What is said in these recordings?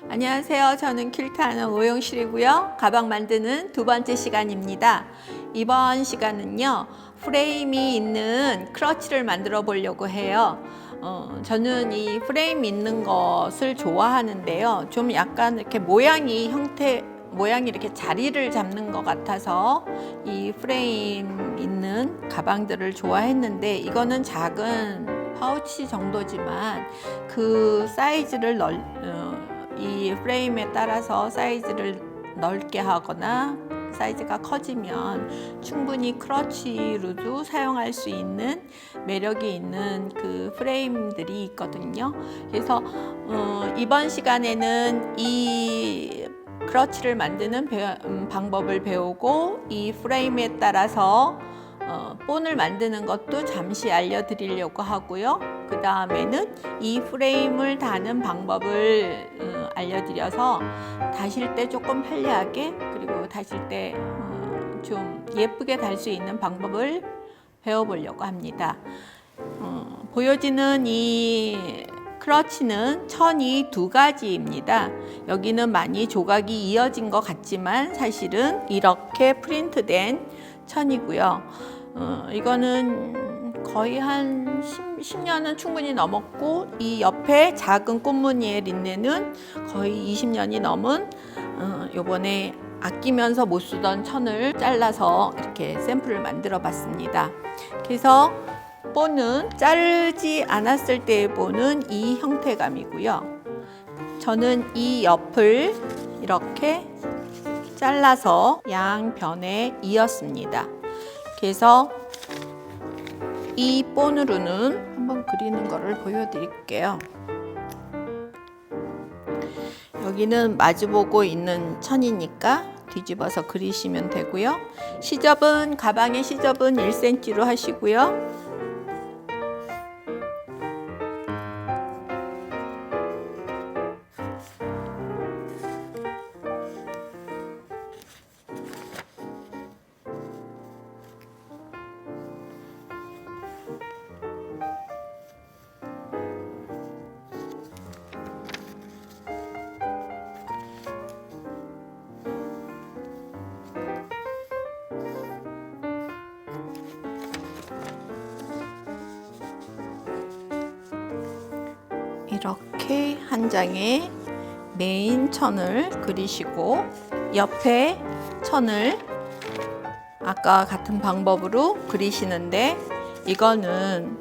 안녕하세요. 저는 퀼트하는 오영실이고요. 가방 만드는 두 번째 시간입니다. 이번 시간은요, 프레임이 있는 크러치를 만들어 보려고 해요. 저는 이 프레임 있는 것을 좋아하는데요. 좀 약간 이렇게 모양이 이렇게 자리를 잡는 것 같아서 이 프레임 있는 가방들을 좋아했는데, 이거는 작은 파우치 정도지만 그 사이즈를 이 프레임에 따라서 사이즈를 넓게 하거나 사이즈가 커지면 충분히 크러치로도 사용할 수 있는 매력이 있는 그 프레임들이 있거든요. 그래서 이번 시간에는 이 크러치를 만드는 방법을 배우고, 이 프레임에 따라서 본을 만드는 것도 잠시 알려드리려고 하고요. 그 다음에는 이 프레임을 다는 방법을 알려드려서 다실 때 조금 편리하게, 그리고 다실 때 좀 예쁘게 달 수 있는 방법을 배워보려고 합니다. 보여지는 이 크러치는 천이 두 가지입니다. 여기는 많이 조각이 이어진 것 같지만 사실은 이렇게 프린트된 천이고요. 이거는 거의 한 10년은 충분히 넘었고, 이 옆에 작은 꽃무늬의 린넨은 거의 20년이 넘은 요번에 아끼면서 못 쓰던 천을 잘라서 이렇게 샘플을 만들어 봤습니다. 그래서 본은 자르지 않았을 때의 본은 이 형태감이고요. 저는 이 옆을 이렇게 잘라서 양변에 이었습니다. 그래서 이 본으로는 한번 그리는 거를 보여드릴게요. 여기는 마주보고 있는 천이니까 뒤집어서 그리시면 되고요. 가방의 시접은 1cm로 하시고요. 이렇게 한 장의 메인 천을 그리시고, 옆에 천을 아까 같은 방법으로 그리시는데, 이거는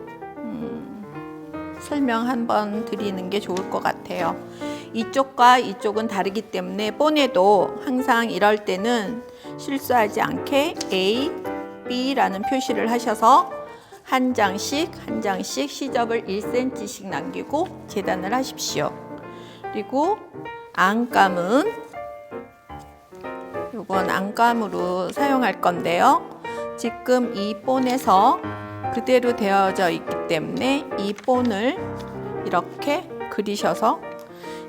설명 한번 드리는 게 좋을 것 같아요. 이쪽과 이쪽은 다르기 때문에 본에도 항상 이럴 때는 실수하지 않게 A, B라는 표시를 하셔서 한 장씩 시접을 1cm씩 남기고 재단을 하십시오. 그리고 안감은 이건 안감으로 사용할 건데요. 지금 이 본에서 그대로 되어져 있기 때문에 이 본을 이렇게 그리셔서,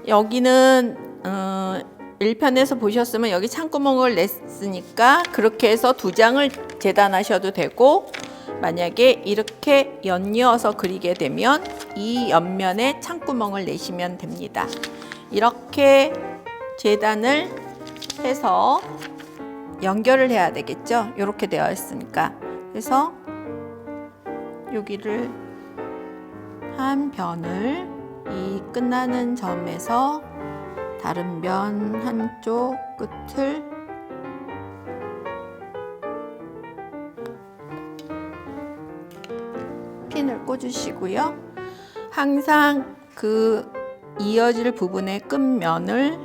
여기는 1편에서 보셨으면 여기 창구멍을 냈으니까 그렇게 해서 두 장을 재단하셔도 되고, 만약에 이렇게 연이어서 그리게 되면 이 옆면에 창구멍을 내시면 됩니다. 이렇게 재단을 해서 연결을 해야 되겠죠. 이렇게 되어 있으니까. 그래서 여기를 한 변을 이 끝나는 점에서 다른 변 한쪽 끝을 핀을 꽂으시고요. 항상 그 이어질 부분의 끝면을,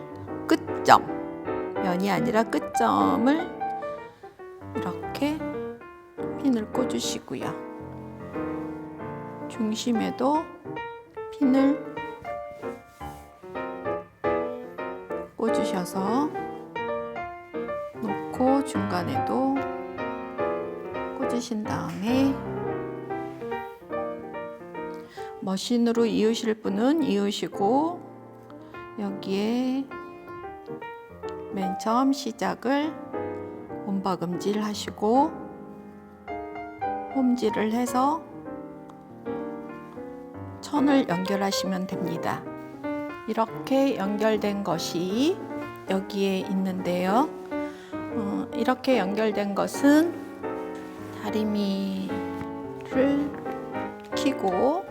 면이 아니라 끝점을 이렇게 핀을 꽂으시고요. 중심에도 핀을 꽂으셔서 놓고, 중간에도 꽂으신 다음에 머신으로 이으실 분은 이으시고, 여기에 맨 처음 시작을 온박음질 하시고 홈질을 해서 천을 연결하시면 됩니다. 이렇게 연결된 것이 여기에 있는데요. 이렇게 연결된 것은 다리미를 켜고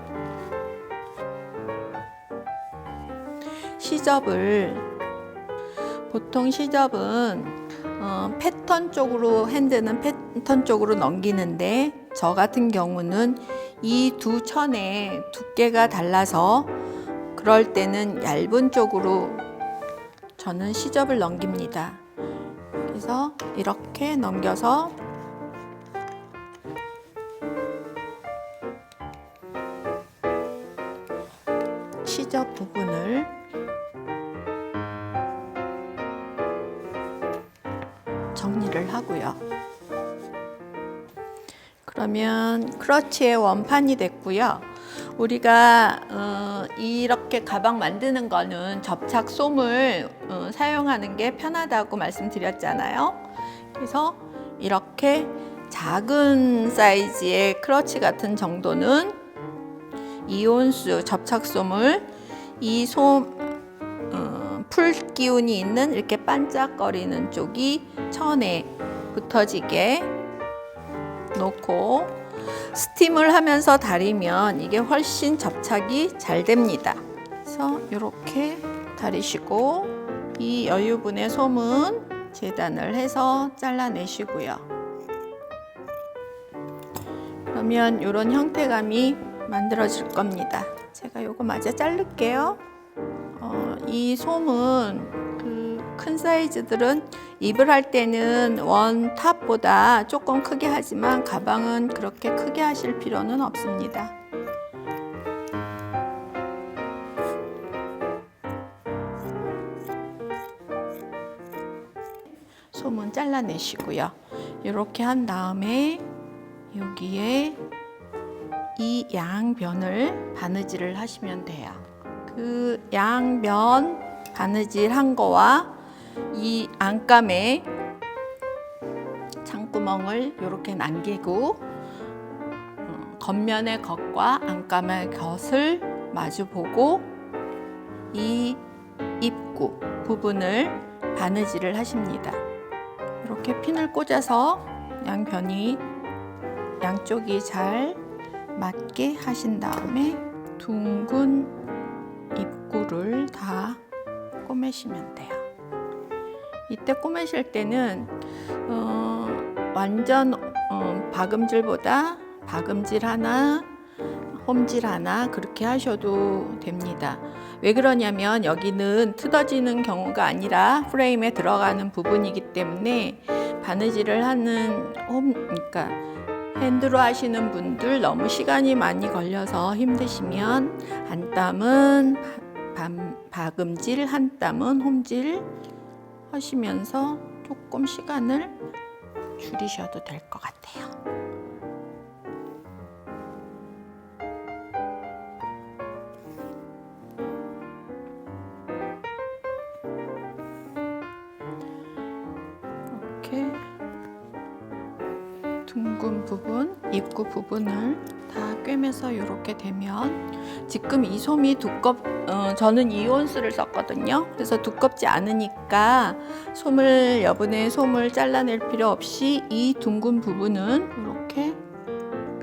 시접을, 보통 시접은 패턴 쪽으로, 핸드는 패턴 쪽으로 넘기는데 저 같은 경우는 이 두 천의 두께가 달라서 그럴 때는 얇은 쪽으로 저는 시접을 넘깁니다. 그래서 이렇게 넘겨서 시접 부분을 정리를 하고요. 그러면 크러치의 원판이 됐고요. 우리가 이렇게 가방 만드는 거는 접착 솜을 사용하는 게 편하다고 말씀드렸잖아요. 그래서 이렇게 작은 사이즈의 크러치 같은 정도는 이온수 접착 솜을 이 풀 기운이 있는 이렇게 반짝거리는 쪽이 천에 붙어지게 놓고 스팀을 하면서 다리면 이게 훨씬 접착이 잘 됩니다. 그래서 이렇게 다리시고 이 여유분의 솜은 재단을 해서 잘라내시고요. 그러면 이런 형태감이 만들어질 겁니다. 제가 이거 마저 자를게요. 이 솜은 큰 사이즈들은 입을 할 때는 원 탑보다 조금 크게 하지만 가방은 그렇게 크게 하실 필요는 없습니다. 솜은 잘라내시고요. 이렇게 한 다음에 여기에 이 양변을 바느질을 하시면 돼요. 그 양변 바느질 한 거와 이 안감에 창구멍을 이렇게 남기고 겉면의 겉과 안감의 겉을 마주 보고 이 입구 부분을 바느질을 하십니다. 이렇게 핀을 꽂아서 양쪽이 잘 맞게 하신 다음에 둥근 입구를 다 꼬매시면 돼요. 이때 꼬매실 때는 완전 박음질보다 박음질 하나, 홈질 하나 그렇게 하셔도 됩니다. 왜 그러냐면 여기는 뜯어지는 경우가 아니라 프레임에 들어가는 부분이기 때문에 바느질을 하는 그러니까 핸드로 하시는 분들 너무 시간이 많이 걸려서 힘드시면 한 땀은 박음질, 한 땀은 홈질 하시면서 조금 시간을 줄이셔도 될 것 같아요. 이렇게 둥근 부분, 입구 부분을 다 꿰매서 이렇게 되면 지금 이 솜이 저는 이온수를 썼거든요. 그래서 두껍지 않으니까 여분의 솜을 잘라낼 필요 없이 이 둥근 부분은 이렇게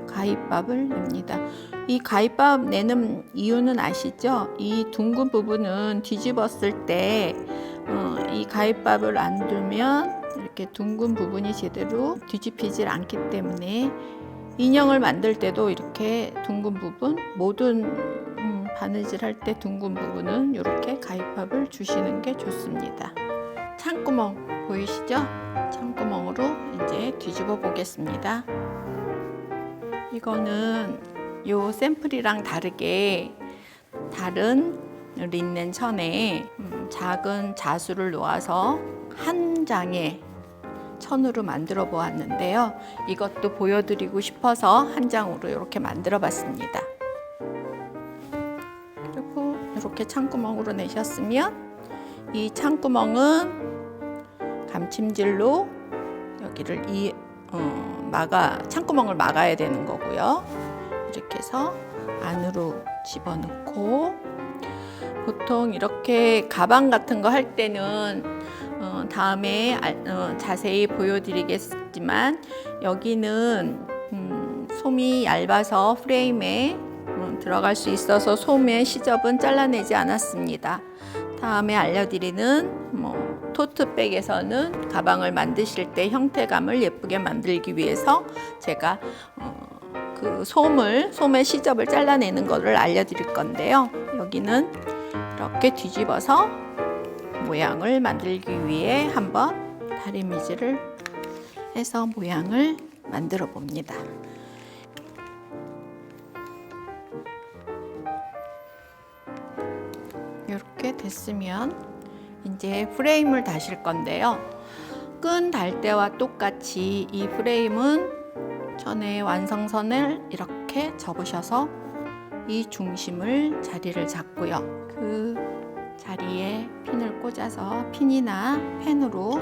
가위밥을 냅니다. 이 가위밥 내는 이유는 아시죠? 이 둥근 부분은 뒤집었을 때 이 가위밥을 안 두면 이렇게 둥근 부분이 제대로 뒤집히질 않기 때문에 인형을 만들 때도 이렇게 둥근 부분, 모든 바느질 할 때 둥근 부분은 이렇게 가위밥을 주시는 게 좋습니다. 창구멍 보이시죠? 창구멍으로 이제 뒤집어 보겠습니다. 이거는 요 샘플이랑 다르게 다른 린넨 천에 작은 자수를 놓아서 한 장의 천으로 만들어 보았는데요. 이것도 보여드리고 싶어서 한 장으로 이렇게 만들어 봤습니다. 그리고 이렇게 창구멍으로 내셨으면 이 창구멍은 감침질로 여기를 창구멍을 막아야 되는 거고요. 이렇게 해서 안으로 집어넣고 보통 이렇게 가방 같은 거 할 때는 다음에 자세히 보여드리겠지만 여기는 솜이 얇아서 프레임에 들어갈 수 있어서 솜의 시접은 잘라내지 않았습니다. 다음에 알려드리는 토트백에서는 가방을 만드실 때 형태감을 예쁘게 만들기 위해서 제가 그 솜의 시접을 잘라내는 것을 알려드릴 건데요. 여기는 이렇게 뒤집어서 모양을 만들기 위해 한번 다리미질을 해서 모양을 만들어 봅니다. 이렇게 됐으면 이제 프레임을 다실 건데요. 끈 달 때와 똑같이 이 프레임은 전에 완성선을 이렇게 접으셔서 이 중심을 자리를 잡고요. 그 자리에 핀을 꽂아서 핀이나 펜으로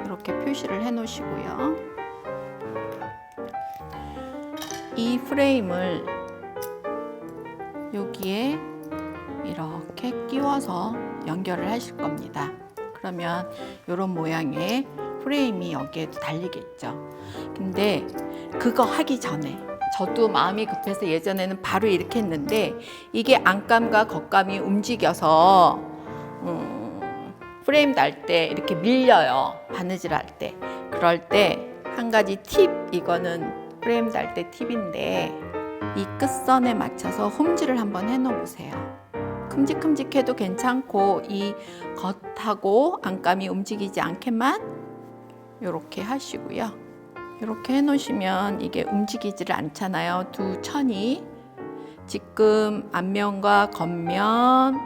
이렇게 표시를 해 놓으시고요. 이 프레임을 여기에 이렇게 끼워서 연결을 하실 겁니다. 그러면 이런 모양의 프레임이 여기에도 달리겠죠. 근데 그거 하기 전에 저도 마음이 급해서 예전에는 바로 이렇게 했는데 이게 안감과 겉감이 움직여서 프레임 달 때 이렇게 밀려요. 바느질 할 때. 그럴 때 한 가지 팁, 이거는 프레임 달 때 팁인데 이 끝선에 맞춰서 홈질을 한번 해 놓어 보세요. 큼직큼직해도 괜찮고 이 겉하고 안감이 움직이지 않게만 이렇게 하시고요. 이렇게 해 놓으시면 이게 움직이지를 않잖아요. 두 천이. 지금 앞면과 겉면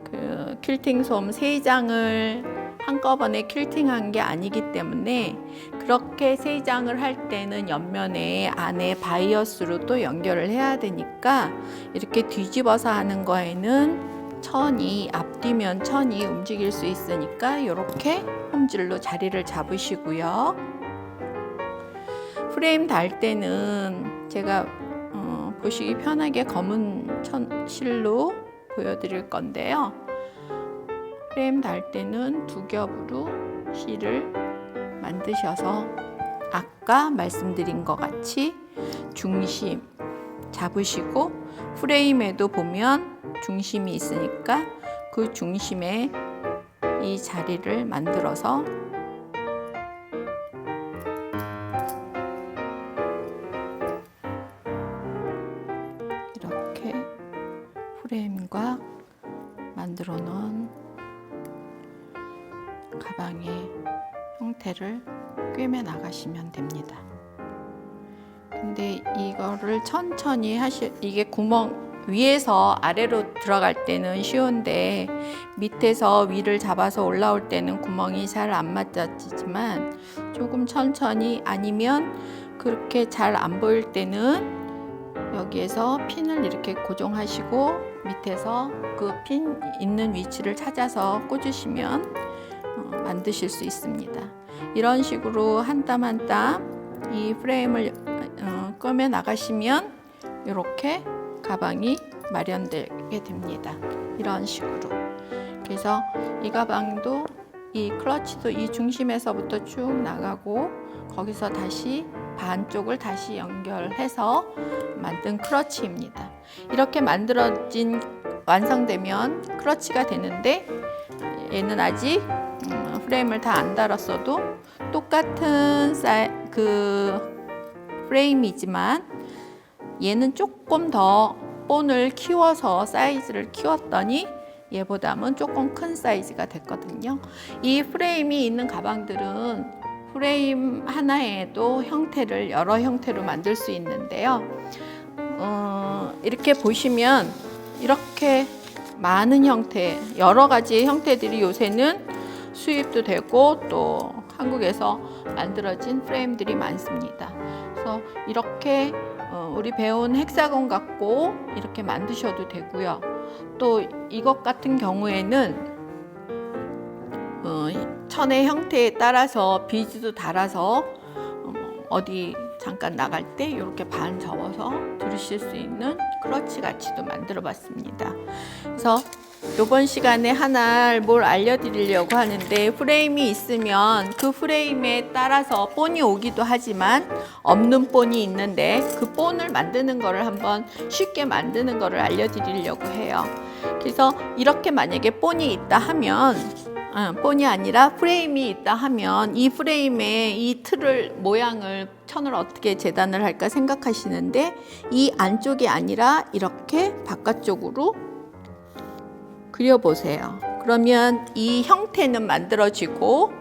그 퀼팅 솜 3장을 한꺼번에 퀼팅한 게 아니기 때문에 그렇게 3장을 할 때는 옆면에 안에 바이어스로 또 연결을 해야 되니까 이렇게 뒤집어서 하는 거에는 천이 앞뒤면 천이 움직일 수 있으니까 이렇게 홈질로 자리를 잡으시고요. 프레임 달 때는 제가 보시기 편하게 검은 실로 보여드릴 건데요. 프레임 달 때는 두 겹으로 실을 만드셔서 아까 말씀드린 것 같이 중심 잡으시고 프레임에도 보면 중심이 있으니까 그 중심에 이 자리를 만들어서 이렇게 프레임과 만들어 놓은 가방의 형태를 꿰매 나가시면 됩니다. 근데 이거를 천천히 이게 구멍 위에서 아래로 들어갈 때는 쉬운데 밑에서 위를 잡아서 올라올 때는 구멍이 잘 안 맞아지지만 조금 천천히, 아니면 그렇게 잘 안 보일 때는 여기에서 핀을 이렇게 고정하시고 밑에서 그 핀 있는 위치를 찾아서 꽂으시면 만드실 수 있습니다. 이런 식으로 한 땀 한 땀 이 프레임을 꿰매 나가시면 이렇게 가방이 마련되게 됩니다. 이런 식으로. 그래서 이 가방도 이 클러치도 이 중심에서부터 쭉 나가고 거기서 다시 반쪽을 다시 연결해서 만든 클러치입니다. 이렇게 만들어진 완성되면 클러치가 되는데 얘는 아직 프레임을 다 안 달았어도 똑같은 프레임이지만 얘는 조금 더 본을 키워서 사이즈를 키웠더니 얘보다는 조금 큰 사이즈가 됐거든요. 이 프레임이 있는 가방들은 프레임 하나에도 여러 형태로 만들 수 있는데요. 이렇게 보시면 이렇게 많은 형태, 여러 가지 형태들이 요새는 수입도 되고 또 한국에서 만들어진 프레임들이 많습니다. 그래서 이렇게 우리 배운 헥사곤 갖고 이렇게 만드셔도 되고요. 또 이것 같은 경우에는 천의 형태에 따라서 비즈도 달아서 어디 잠깐 나갈 때 이렇게 반 접어서 들으실 수 있는 클러치 같이도 만들어 봤습니다. 그래서 이번 시간에 하나 뭘 알려드리려고 하는데, 프레임이 있으면 그 프레임에 따라서 본이 오기도 하지만 없는 본이 있는데, 그 본을 만드는 거를 한번 쉽게 만드는 거를 알려드리려고 해요. 그래서 이렇게 만약에 본이 있다 하면, 본이 아니라 프레임이 있다 하면 이 프레임에 이 틀을 모양을 천을 어떻게 재단을 할까 생각하시는데, 이 안쪽이 아니라 이렇게 바깥쪽으로 그려보세요. 그러면 이 형태는 만들어지고,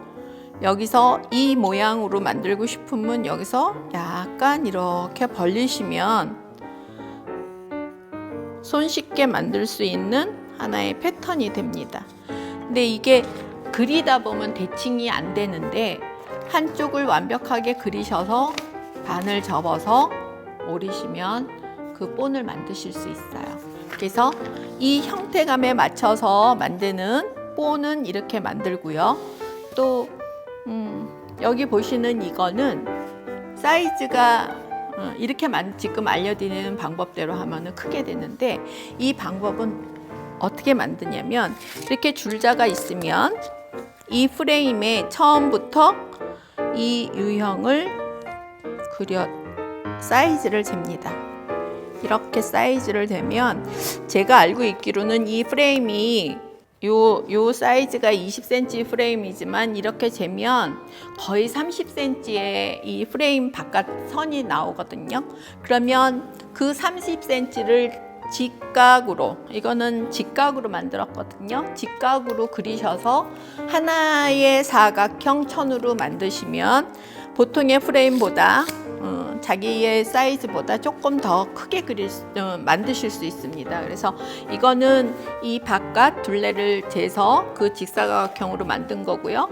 여기서 이 모양으로 만들고 싶으면 여기서 약간 이렇게 벌리시면 손쉽게 만들 수 있는 하나의 패턴이 됩니다. 근데 이게 그리다 보면 대칭이 안 되는데, 한쪽을 완벽하게 그리셔서 반을 접어서 오리시면 그 본을 만드실 수 있어요. 그래서 이 형태감에 맞춰서 만드는 본은 이렇게 만들고요. 또 여기 보시는 이거는 사이즈가 이렇게 지금 알려드리는 방법대로 하면 크게 되는데, 이 방법은 어떻게 만드냐면, 이렇게 줄자가 있으면 이 프레임에 처음부터 이 유형을 사이즈를 잽니다. 이렇게 사이즈를 재면, 제가 알고 있기로는 이 프레임이 요 사이즈가 20cm 프레임이지만 이렇게 재면 거의 30cm의 이 프레임 바깥 선이 나오거든요. 그러면 그 30cm를 직각으로, 이거는 직각으로 만들었거든요. 직각으로 그리셔서 하나의 사각형 천으로 만드시면 보통의 프레임보다 자기의 사이즈보다 조금 더 크게 만드실 수 있습니다. 그래서 이거는 이 바깥 둘레를 재서 그 직사각형으로 만든 거고요.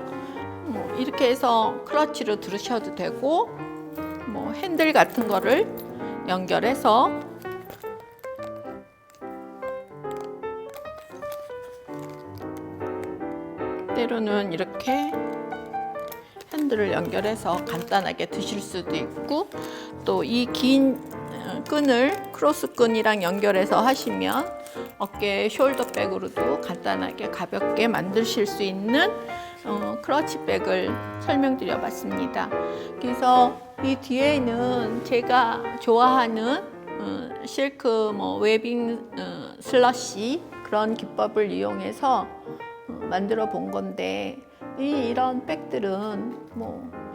이렇게 해서 클러치로 들으셔도 되고, 핸들 같은 거를 연결해서 때로는 이렇게 핸들을 연결해서 간단하게 드실 수도 있고, 또 이 긴 끈을 크로스 끈이랑 연결해서 하시면 어깨 숄더백으로도 간단하게 가볍게 만드실 수 있는 클러치백을 설명드려 봤습니다. 그래서 이 뒤에는 제가 좋아하는 실크 웨빙 슬러시 그런 기법을 이용해서 만들어 본 건데, 이런 백들은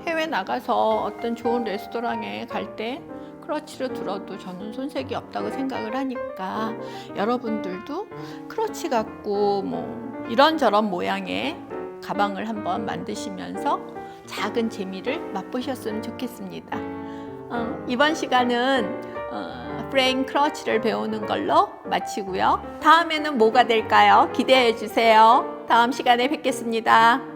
해외 나가서 어떤 좋은 레스토랑에 갈 때 크러치를 들어도 저는 손색이 없다고 생각을 하니까, 여러분들도 크러치 갖고 이런저런 모양의 가방을 한번 만드시면서 작은 재미를 맛보셨으면 좋겠습니다. 이번 시간은 프레임 크러치를 배우는 걸로 마치고요. 다음에는 뭐가 될까요? 기대해 주세요. 다음 시간에 뵙겠습니다.